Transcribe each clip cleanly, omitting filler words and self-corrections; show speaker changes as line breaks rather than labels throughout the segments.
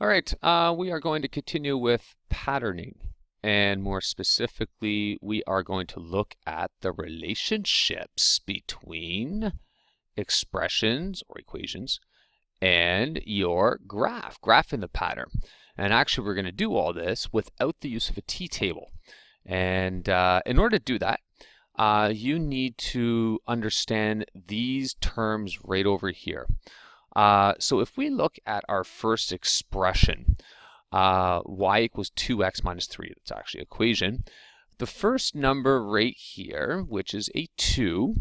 All right, we are going to continue with patterning. And more specifically, we are going to look at the relationships between expressions or equations and your graph in the pattern. And actually, we're going to do all this without the use of a t-table. And in order to do that, you need to understand these terms right over here. So if we look at our first expression, y equals 2x minus 3, that's actually equation. The first number right here, which is a 2,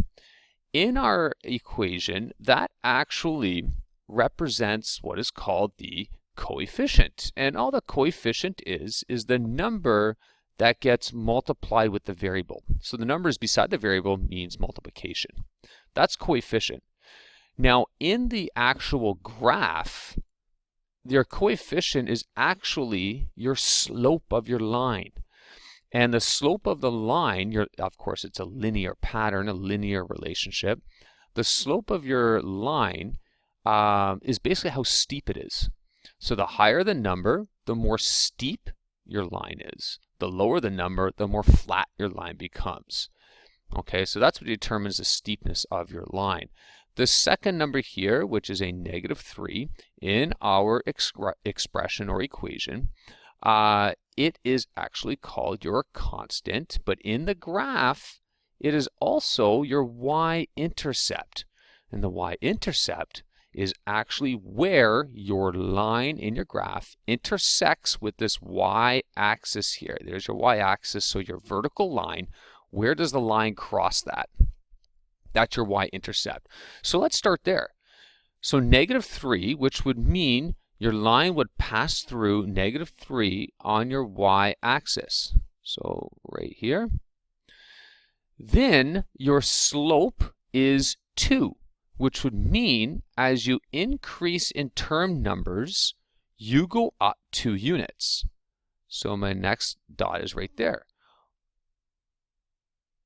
in our equation, that actually represents what is called the coefficient. And all the coefficient is the number that gets multiplied with the variable. So the numbers beside the variable means multiplication. That's coefficient. Now, in the actual graph, your coefficient is actually your slope of your line. And the slope of the line, of course, it's a linear pattern, a linear relationship. The slope of your line is basically how steep it is. So the higher the number, the more steep your line is. The lower the number, the more flat your line becomes. Okay, so that's what determines the steepness of your line. The second number here, which is a -3, in our expression or equation, it is actually called your constant, but in the graph, it is also your y-intercept. And the y-intercept is actually where your line in your graph intersects with this y-axis here. There's your y-axis, so your vertical line. Where does the line cross that? That's your y-intercept. So let's start there. So -3, which would mean your line would pass through -3 on your y-axis. So right here. Then your slope is 2, which would mean as you increase in term numbers, you go up 2 units. So my next dot is right there.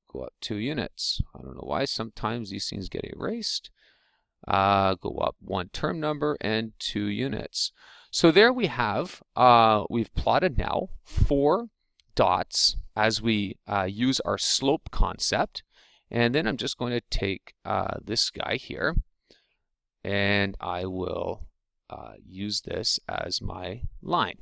Go up 2 units. I don't know why sometimes these things get erased. Go up 1 term number and 2 units. So there we have, we've plotted now 4 dots as we use our slope concept. And then I'm just going to take this guy here, and I will use this as my line.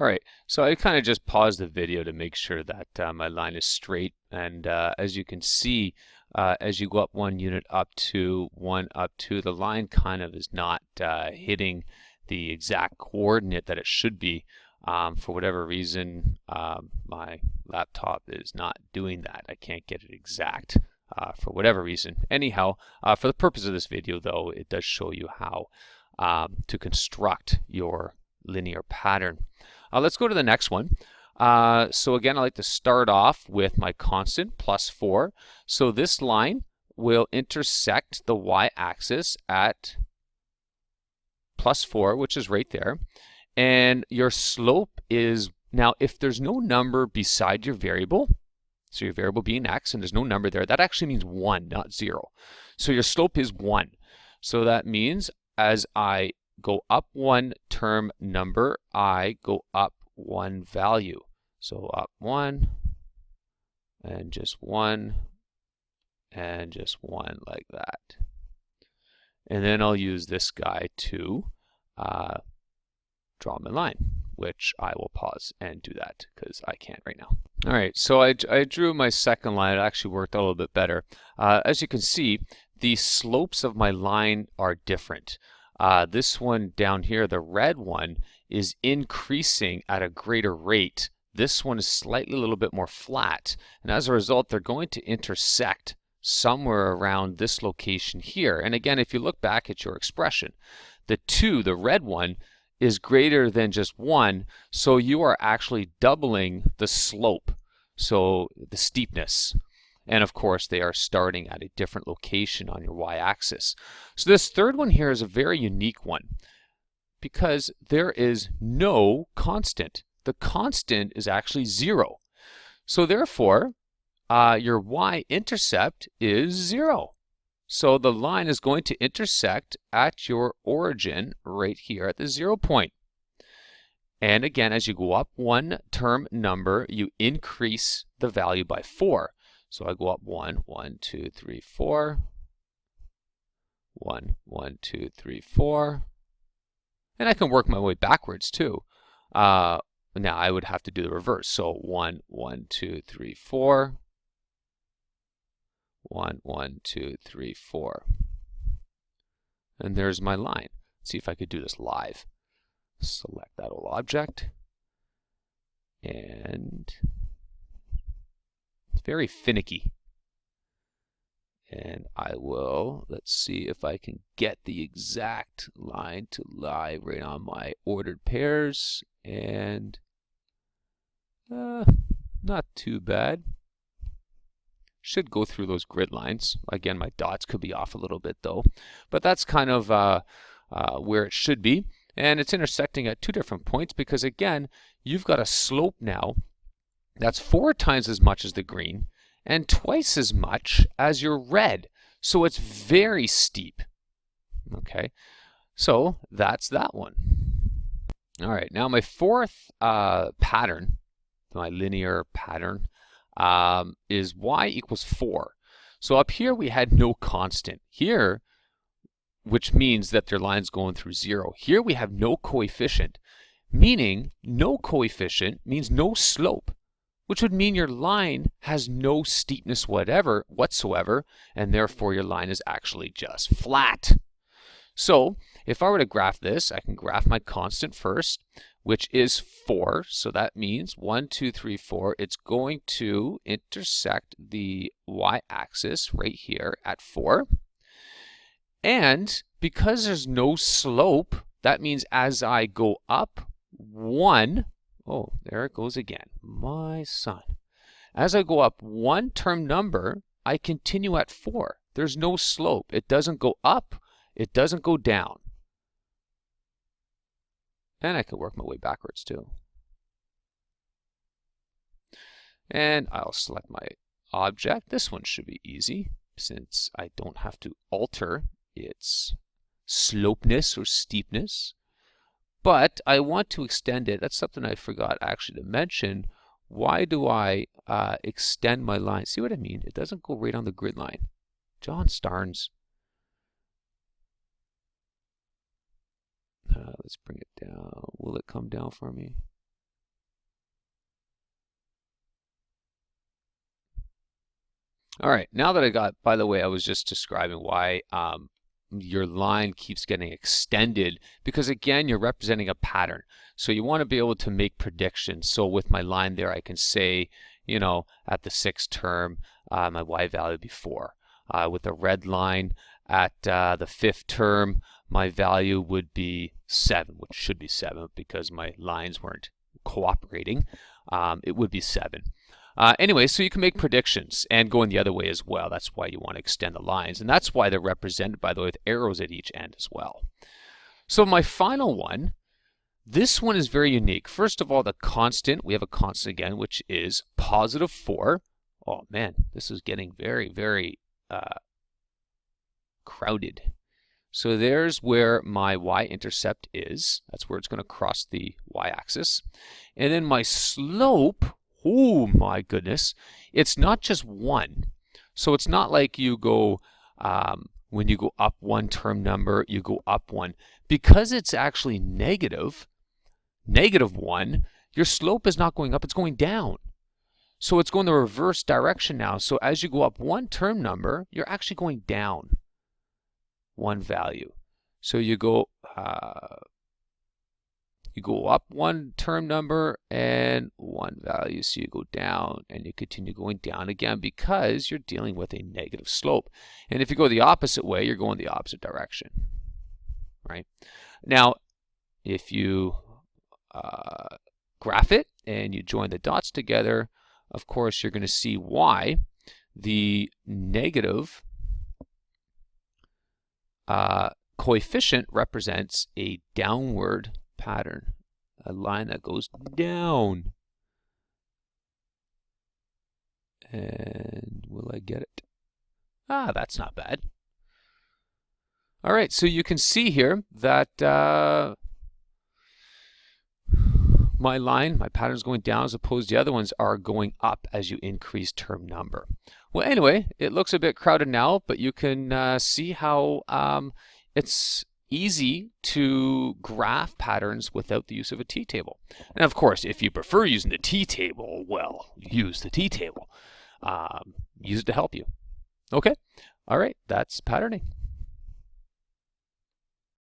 All right, so I kind of just paused the video to make sure that my line is straight. And as you can see, as you go up 1 unit, up 2, 1, up 2, the line kind of is not hitting the exact coordinate that it should be. For whatever reason, my laptop is not doing that. I can't get it exact for whatever reason. Anyhow, for the purpose of this video, though, it does show you how to construct your linear pattern. Let's go to the next one. So again, I like to start off with my constant +4. So this line will intersect the y-axis at +4, which is right there. And your slope is, now if there's no number beside your variable, so your variable being x, and there's no number there, that actually means 1, not 0. So your slope is 1. So that means as I go up 1 term number, I go up 1 value. So up 1, and just 1, and just 1 like that. And then I'll use this guy to draw my line, which I will pause and do that because I can't right now. All right, so I drew my second line. It actually worked a little bit better. As you can see, the slopes of my line are different. This one down here, the red one, is increasing at a greater rate. This one is slightly a little bit more flat. And as a result, they're going to intersect somewhere around this location here. And again, if you look back at your expression, the 2, the red one, is greater than just 1. So you are actually doubling the slope, so the steepness. And of course, they are starting at a different location on your y-axis. So this third one here is a very unique one because there is no constant. The constant is actually 0. So therefore, your y-intercept is 0. So the line is going to intersect at your origin right here at the 0 point. And again, as you go up one term number, you increase the value by 4. So I go up 1, 1, 2, 3, 4. 1, 1, 2, 3, 4. And I can work my way backwards too. Now I would have to do the reverse. So 1, 1, 2, 3, 4. 1, 1, 2, 3, 4. And there's my line. Let's see if I could do this live. Select that old object. And it's very finicky. And I will, let's see if I can get the exact line to lie right on my ordered pairs. And not too bad. Should go through those grid lines. Again, my dots could be off a little bit though. But that's kind of where it should be. And it's intersecting at 2 different points because, again, you've got a slope now that's 4 times as much as the green and twice as much as your red. So it's very steep. Okay, so that's that one. All right, now my fourth pattern, my linear pattern, is y equals 4. So up here we had no constant. Here, which means that their line's going through 0. Here we have no coefficient, meaning no coefficient means no slope, which would mean your line has no steepness whatsoever, and therefore your line is actually just flat. So if I were to graph this, I can graph my constant first, which is 4. So that means 1, 2, 3, 4. It's going to intersect the y-axis right here at 4. And because there's no slope, that means as I go up 1, oh, there it goes again, my son. As I go up 1 term number, I continue at 4. There's no slope. It doesn't go up. It doesn't go down. And I can work my way backwards too. And I'll select my object. This one should be easy since I don't have to alter its slopeness or steepness. But I want to extend it. That's something I forgot actually to mention. Why do I extend my line? See what I mean? It doesn't go right on the grid line. John Starnes. Let's bring it down. Will it come down for me? All right, now that I got, by the way, I was just describing why your line keeps getting extended, because again, you're representing a pattern. So you want to be able to make predictions. So with my line there, I can say, you know, at the 6th term, my y value would be 4. With the red line, at the 5th term, my value would be 7, which should be 7 because my lines weren't cooperating. It would be 7. Anyway, so you can make predictions and go in the other way as well. That's why you want to extend the lines. And that's why they're represented, by the way, with arrows at each end as well. So my final one, this one is very unique. First of all, the constant, we have a constant again, which is positive 4. Oh man, this is getting very, very crowded. So there's where my y-intercept is. That's where it's going to cross the y-axis. And then my slope, oh my goodness, it's not just 1. So it's not like you go, when you go up 1 term number, you go up 1. Because it's actually negative 1, your slope is not going up, it's going down. So it's going the reverse direction now. So as you go up 1 term number, you're actually going down 1 value. So you go up 1 term number and 1 value. So you go down and you continue going down again because you're dealing with a negative slope. And if you go the opposite way, you're going the opposite direction, right? Now, if you graph it and you join the dots together, of course, you're going to see why the negative coefficient represents a downward pattern, a line that goes down. And will I get it? Ah, that's not bad. All right, so you can see here that my pattern is going down as opposed to the other ones are going up as you increase term number. Well, anyway, it looks a bit crowded now, but you can see how it's easy to graph patterns without the use of a t-table. And of course, if you prefer using the t-table, well, use the t-table. Use it to help you. Okay, all right, that's patterning.